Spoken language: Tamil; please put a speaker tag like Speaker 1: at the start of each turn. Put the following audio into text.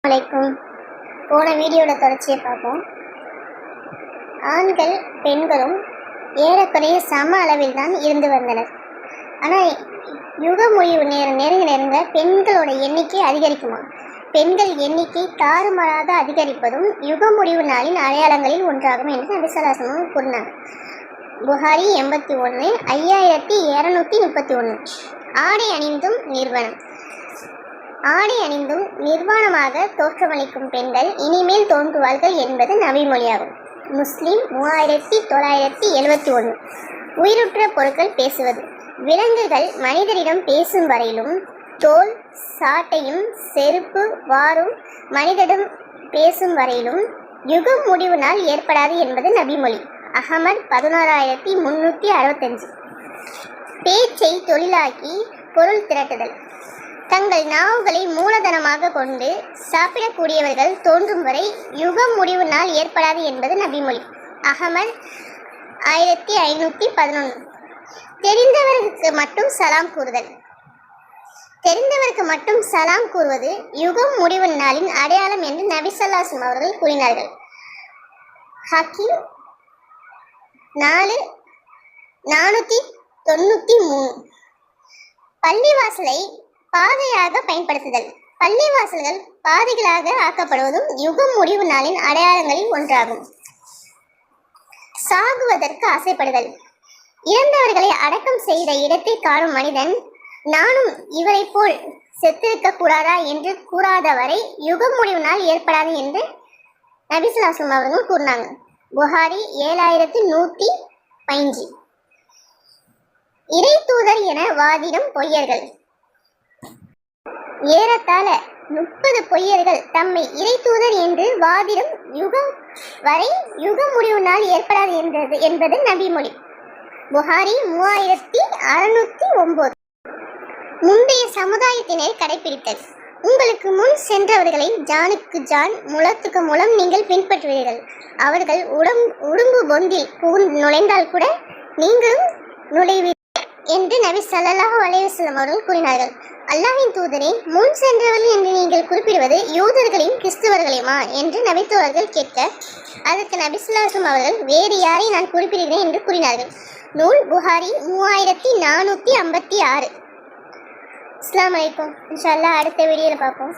Speaker 1: வலைக்கும். போன வீடியோவில் தொடர்ச்சியை பார்ப்போம். ஆண்கள் பெண்களும் ஏறக்குறைய சம அளவில் தான் இருந்து வந்தனர். ஆனால் யுக முடிவு நெருங்க பெண்களோட எண்ணிக்கை அதிகரிக்குமா? பெண்கள் எண்ணிக்கை தாறுமாறாக அதிகரிப்பதும் யுக முடிவு நாளின் அடையாளங்களில் ஒன்றாகும் என்று நபி ஸல்லல்லாஹு அலைஹி வஸல்லம் கூறினார். புகாரி 81 5231. ஆடை அணிந்தும் நிர்வாணம். ஆடை அணிந்தும் நிர்வாணமாக தோற்றமளிக்கும் பெண்கள் இனிமேல் தோன்றுவார்கள் என்பது நபிமொழியாகும். முஸ்லிம் 3971. உயிருற்ற பொருட்கள் பேசுவது. விலங்குகள் மனிதரிடம் பேசும் வரையிலும் தோல் சாட்டையும் செருப்பு வாரும் மனிதரிடம் பேசும் வரையிலும் யுக முடிவு நாள் ஏற்படாது என்பது நபிமொழி. அகமது 11365. பேச்சை தொழிலாக்கி பொருள் திரட்டுதல். தங்கள் நாவுகளை மூலதனமாக கொண்டு சாப்பிடக்கூடியவர்கள் தோன்றும் வரை யுக முடிவு நாள் ஏற்படாது என்பது நபிமொழி. அகமது 1511. தெரிந்தவருக்கு மட்டும் சலாம் கூறுதல். தெரிந்தவருக்கு மட்டும் சலாம் கூறுவது யுகம் முடிவு நாளின் அடையாளம் என்று நபி ஸல்லல்லாஹு அலைஹி வஸல்லம் அவர்கள் கூறினார்கள். ஹக்கீம் 493. பள்ளிவாசலை பாதையாக பயன்படுத்துதல். பள்ளிவாசல்கள் பாதைகளாக ஆக்கப்படுவதும் யுகம் முடிவு நாளின் அடையாளங்களில் ஒன்றாகும். சாகுவதற்கு ஆசைப்படுதல். இறந்தவர்களை அடக்கம் செய்த இடத்தை காணும் மனிதன் நானும் இவரை போல் செத்திருக்க கூடாதா என்று கூறாத வரை யுகம் முடிவு நாள் ஏற்படாது என்று நபி ஸல்லல்லாஹு அலைஹி வஸல்லம் அவர்கள் கூறினாங்க. புகாரி 7105. இறை தூதர் என வாதிடும் பொய்யர்கள். ஏறத்தாழ 30 பொய்யர்கள் தம்மை இறை தூதர் என்று வாதிடும் யுகம் வரை யுக முடிவு நாள் ஏற்படாது என்பது நபிமொழி. புகாரி 3609. முந்தைய சமுதாயத்தினர் கடைபிடித்தல். உங்களுக்கு முன் சென்றவர்களை ஜானுக்கு ஜான் முழத்துக்கு முழம் நீங்கள் பின்பற்றுவீர்கள். அவர்கள் உடும்பு பொந்தில் நுழைந்தால் கூட நீங்களும் நுழைவீர்கள் என்று நபி ஸல்லல்லாஹு அலைஹி வஸல்லம் அவர்கள் கூறினார்கள். அல்லாஹ்வின் தூதரே, முன் சென்றவர்கள் என்று நீங்கள் குறிப்பிடுவது யூதர்களையும் கிறிஸ்துவர்களையுமா என்று நபித்தோழர்கள் கேட்க, அதற்கு நபி ஸல்லல்லாஹு அலைஹி வஸல்லம் அவர்கள் வேறு யாரை நான் குறிப்பிடுகிறேன் என்று கூறினார்கள். நூல் புகாரி 3456. அஸ்ஸலாமு அலைக்கும். இன்ஷா அல்லாஹ் அடுத்த வீடியோவில் பார்ப்போம்.